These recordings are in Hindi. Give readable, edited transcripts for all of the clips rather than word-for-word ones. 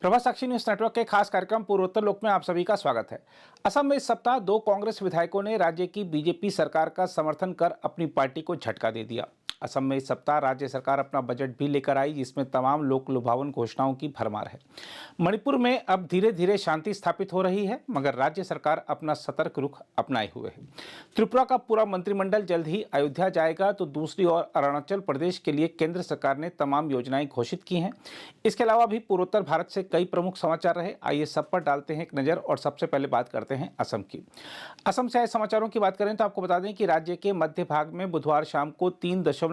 प्रभा साक्षी न्यूज नेटवर्क के खास कार्यक्रम पूर्वोत्तर लोक में आप सभी का स्वागत है। असम में इस सप्ताह दो कांग्रेस विधायकों ने राज्य की बीजेपी सरकार का समर्थन कर अपनी पार्टी को झटका दे दिया। असम में इस सप्ताह राज्य सरकार अपना बजट भी लेकर आई, जिसमें तमाम लोक लुभावन घोषणाओं की भरमार है। मणिपुर में अब धीरे धीरे शांति स्थापित हो रही है, मगर राज्य सरकार अपना सतर्क रुख अपनाए हुए है। त्रिपुरा का पूरा मंत्रिमंडल जल्द ही अयोध्या जाएगा, तो दूसरी ओर अरुणाचल प्रदेश के लिए केंद्र सरकार ने तमाम योजनाएं घोषित की हैं। इसके अलावा भी पूर्वोत्तर भारत से कई प्रमुख समाचार रहे। आइए सब पर डालते हैं एक नजर और सबसे पहले बात करते हैं असम की। असम से आए समाचारों की बात करें तो आपको बता दें कि राज्य के मध्य भाग में बुधवार शाम को 3.7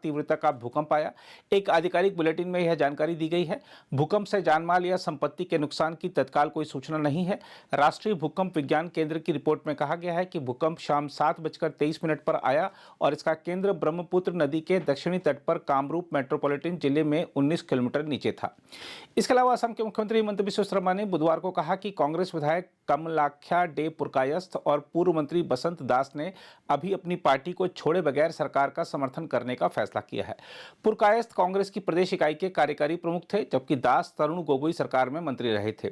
तीव्रता का भूकंप आया। एक आधिकारिक बुलेटिन में यह जानकारी दी गई है। भूकंप से जानमाल या संपत्ति के नुकसान की तत्काल कोई सूचना नहीं है। राष्ट्रीय भूकंप विज्ञान केंद्र की रिपोर्ट में कहा गया है कि भूकंप शाम 7:23 पर आया और इसका केंद्र ब्रह्मपुत्र नदी के दक्षिणी तट पर कामरूप मेट्रोपॉलिटन जिले में 19 किलोमीटर नीचे था। इसके अलावा असम के मुख्यमंत्री हिमंत बिस्वा शर्मा ने बुधवार को कहा कि कांग्रेस विधायक कमलाख्या डे पुरकायस्थ और पूर्व मंत्री बसंत दास ने अभी अपनी पार्टी को छोड़े बगैर सरकार का समर्थन करने का फैसला किया है। पुरकायस्थ कांग्रेस की प्रदेश इकाई के कार्यकारी प्रमुख थे, जबकि दास तरुण गोगोई सरकार में मंत्री रहे थे।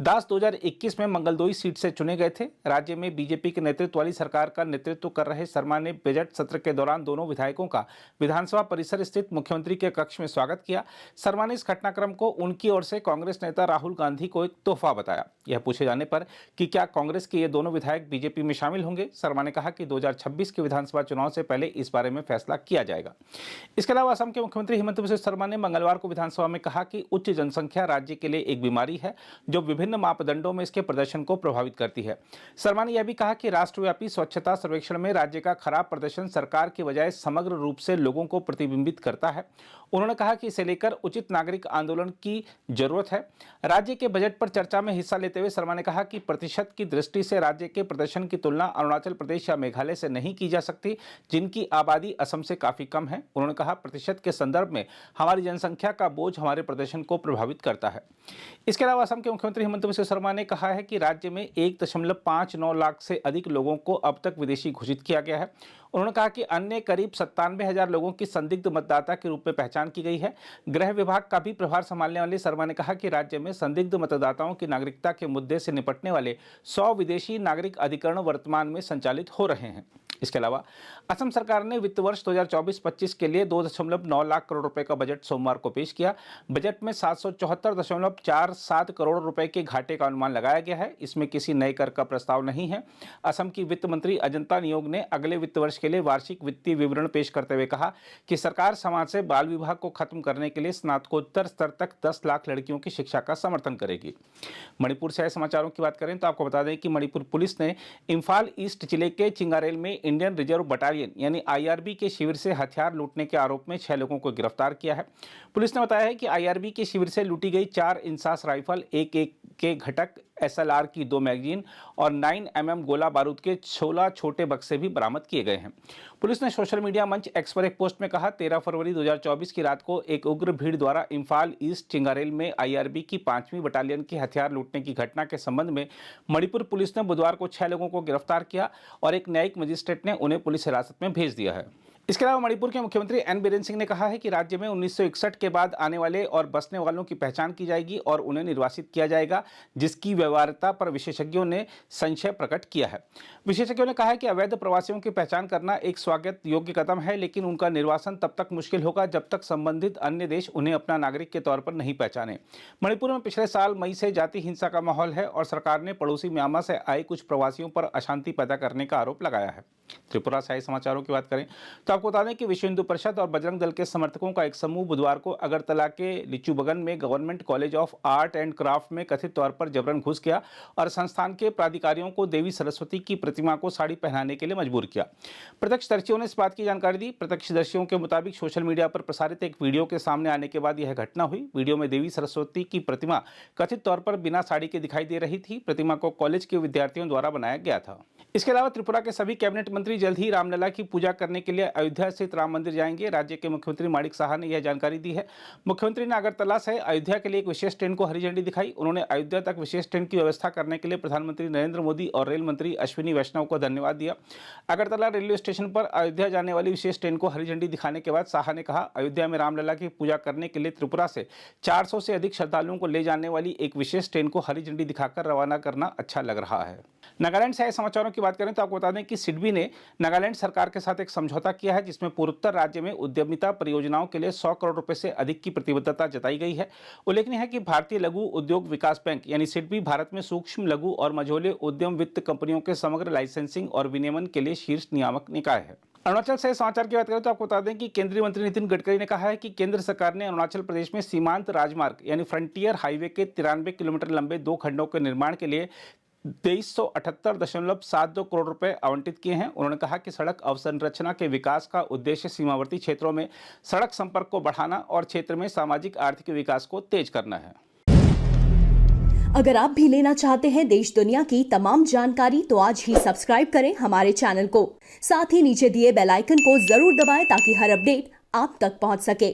दास 2021 में मंगलदोई सीट से चुने गए थे। राज्य में बीजेपी के नेतृत्व वाली सरकार का नेतृत्व कर रहे शर्मा ने बजट सत्र के दौरान दोनों विधायकों का विधानसभा परिसर स्थित मुख्यमंत्री के कक्ष में स्वागत किया। शर्मा ने इस घटनाक्रम को उनकी ओर से कांग्रेस नेता राहुल गांधी को एक तोहफा बताया। यह पूछे जाने पर कि क्या कांग्रेस के ये दोनों विधायक बीजेपी में शामिल होंगे, शर्मा ने कहा कि 2026 के विधानसभा चुनाव से पहले इस बारे में फैसला किया जाएगा। इसके अलावा असम के मुख्यमंत्री हिमंत बिस्वा शर्मा ने मंगलवार को विधानसभा में कहा कि उच्च जनसंख्या राज्य के लिए एक बीमारी है, जो विभिन्न मापदंडों में इसके प्रदर्शन को प्रभावित करती है। शर्मा ने यह भी कहा कि राष्ट्रव्यापी स्वच्छता सर्वेक्षण में राज्य का खराब प्रदर्शन सरकार के बजाय समग्र रूप से लोगों को प्रतिबिंबित करता है। उन्होंने कहा कि इसे लेकर उचित नागरिक आंदोलन की जरूरत है। राज्य के बजट पर चर्चा में हिस्सा लेते हुए शर्मा ने कहा कि प्रतिशत की दृष्टि से राज्य के प्रदर्शन की तुलना अरुणाचल प्रदेश या मेघालय से नहीं की जा सकती, जिनकी आबादी असम से काफी कम है। उन्होंने कहा, प्रतिशत के संदर्भ में हमारी जनसंख्या का बोझ हमारे प्रदर्शन को प्रभावित करता है। इसके अलावा असम के मुख्यमंत्री हिमंत बिस्वा शर्मा ने कहा है कि राज्य में 1.59 लाख से अधिक लोगों को अब तक विदेशी घोषित किया गया है। उन्होंने कहा कि अन्य करीब 97,000 लोगों की संदिग्ध मतदाता के रूप में पहचान की गई है। गृह विभाग का भी प्रभार संभालने वाले शर्मा ने कहा कि राज्य में संदिग्ध मतदाताओं की नागरिकता के मुद्दे से निपटने वाले 100 विदेशी नागरिक अधिकरण वर्तमान में संचालित हो रहे हैं। इसके अलावा असम सरकार ने वित्त वर्ष 2024-25 के लिए 2.9 लाख करोड़ रुपए का बजट सोमवार को पेश किया। बजट में 774.47 करोड़ रुपए के घाटे का अनुमान लगाया गया है। इसमें किसी नए कर का प्रस्ताव नहीं है। असम की वित्त मंत्री अजंता नियोग ने अगले वित्त वर्ष के लिए वार्षिक वित्तीय विवरण पेश करते हुए कहा कि सरकार समाज से बाल विवाह को खत्म करने के लिए स्नातकोत्तर स्तर तक 10 लाख लड़कियों की शिक्षा का समर्थन करेगी। मणिपुर से आए समाचारों की बात करें तो आपको बता दें कि मणिपुर पुलिस ने इम्फाल ईस्ट जिले के चिंगारेल में इंडियन रिजर्व बटालियन यानी आईआरबी के शिविर से हथियार लूटने के आरोप में 6 लोगों को गिरफ्तार किया है। पुलिस ने बताया है कि आईआरबी के शिविर से लूटी गई 4 इंसास राइफल, एक के घटक, एसएलआर की 2 मैगजीन और 9mm गोला बारूद के 16 छोटे बक्से भी बरामद किए गए हैं। पुलिस ने सोशल मीडिया मंच एक्स पर एक पोस्ट में कहा, 13 फरवरी 2024 की रात को एक उग्र भीड़ द्वारा इम्फाल ईस्ट चिंगारेल में आईआरबी की 5वीं बटालियन के हथियार लूटने की घटना के संबंध में मणिपुर पुलिस ने बुधवार को 6 लोगों को गिरफ्तार किया और एक न्यायिक मजिस्ट्रेट ने उन्हें पुलिस हिरासत में भेज दिया है। इसके अलावा मणिपुर के मुख्यमंत्री एन बीरेन सिंह ने कहा है कि राज्य में 1961 के बाद आने वाले और बसने वालों की पहचान की जाएगी और उन्हें निर्वासित किया जाएगा, जिसकी व्यवहार्यता पर विशेषज्ञों ने संशय प्रकट किया है। विशेषज्ञों ने कहा है कि अवैध प्रवासियों की पहचान करना एक स्वागत योग्य कदम है, लेकिन उनका निर्वासन तब तक मुश्किल होगा जब तक संबंधित अन्य देश उन्हें अपना नागरिक के तौर पर नहीं पहचाने। मणिपुर में पिछले साल मई से जाति हिंसा का माहौल है और सरकार ने पड़ोसी म्यांमार से आए कुछ प्रवासियों पर अशांति पैदा करने का आरोप लगाया है। त्रिपुरा से आए समाचारों की बात करें तो आपको बता दें कि विश्व हिंदू परिषद और बजरंग दल के समर्थकों का एक समूह बुधवार को अगरतला के लिचुबगन में government college of art and craft में कथित तौर पर जबरन घुस गया और संस्थान के प्राधिकारियों को देवी सरस्वती की प्रतिमा को साड़ी पहनाने के लिए मजबूर किया। प्रत्यक्षदर्शियों ने इस बात की जानकारी दी। प्रत्यक्षदर्शियों के मुताबिक सोशल मीडिया पर प्रसारित एक वीडियो के सामने आने के बाद यह घटना हुई। वीडियो में देवी सरस्वती की प्रतिमा कथित तौर पर बिना साड़ी के दिखाई दे रही थी। प्रतिमा को कॉलेज के विद्यार्थियों द्वारा बनाया गया था। इसके अलावा त्रिपुरा के सभी कैबिनेट मुख्यमंत्री जल्द ही रामलला की पूजा करने के लिए अयोध्या स्थित राम मंदिर जाएंगे। राज्य के मुख्यमंत्री माणिक साहा ने यह जानकारी दी है। मुख्यमंत्री ने अगरतला से अयोध्या के लिए एक विशेष ट्रेन को हरी झंडी दिखाई। उन्होंने अयोध्या तक विशेष ट्रेन की व्यवस्था करने के लिए प्रधानमंत्री नरेंद्र मोदी और रेल मंत्री अश्विनी वैष्णव को धन्यवाद दिया। अगरतला रेलवे स्टेशन पर अयोध्या जाने वाली विशेष ट्रेन को हरी झंडी दिखाने के बाद साहा ने कहा, अयोध्या में रामलला की पूजा करने के लिए त्रिपुरा से 400 से अधिक श्रद्धालुओं को ले जाने वाली एक विशेष ट्रेन को हरी झंडी दिखाकर रवाना करना अच्छा लग रहा है। नागालैंड से आए समाचारों की बात करें तो आपको बता दें कि सिडबी ने नागालैंड सरकार के साथ एक समझौता किया है, जिसमें पूर्वोत्तर राज्य में उद्यमिता परियोजनाओं के लिए 100 करोड़ रुपए से अधिक की प्रतिबद्धता जताई गई है। उल्लेखनीय है कि भारतीय लघु उद्योग विकास बैंक यानी सिडबी भारत में सूक्ष्म, लघु और मझोले उद्यम वित्त कंपनियों के समग्र लाइसेंसिंग और विनियमन के लिए शीर्ष नियामक निकाय है। अरुणाचल से समाचार की बात करें तो आपको बता दें कि केंद्रीय मंत्री नितिन गडकरी ने कहा है कि केंद्र सरकार ने अरुणाचल प्रदेश में सीमांत राजमार्ग यानी फ्रंटियर हाईवे के 93 किलोमीटर लंबे 2 खंडों के निर्माण के लिए 2378.72 करोड़ रुपए आवंटित किए हैं। उन्होंने कहा कि सड़क अवसंरचना के विकास का उद्देश्य सीमावर्ती क्षेत्रों में सड़क संपर्क को बढ़ाना और क्षेत्र में सामाजिक आर्थिक विकास को तेज करना है। अगर आप भी लेना चाहते हैं देश दुनिया की तमाम जानकारी तो आज ही सब्सक्राइब करें हमारे चैनल को। साथ ही नीचे दिए बेल आइकन को जरूर दबाएं ताकि हर अपडेट आप तक पहुंच सके।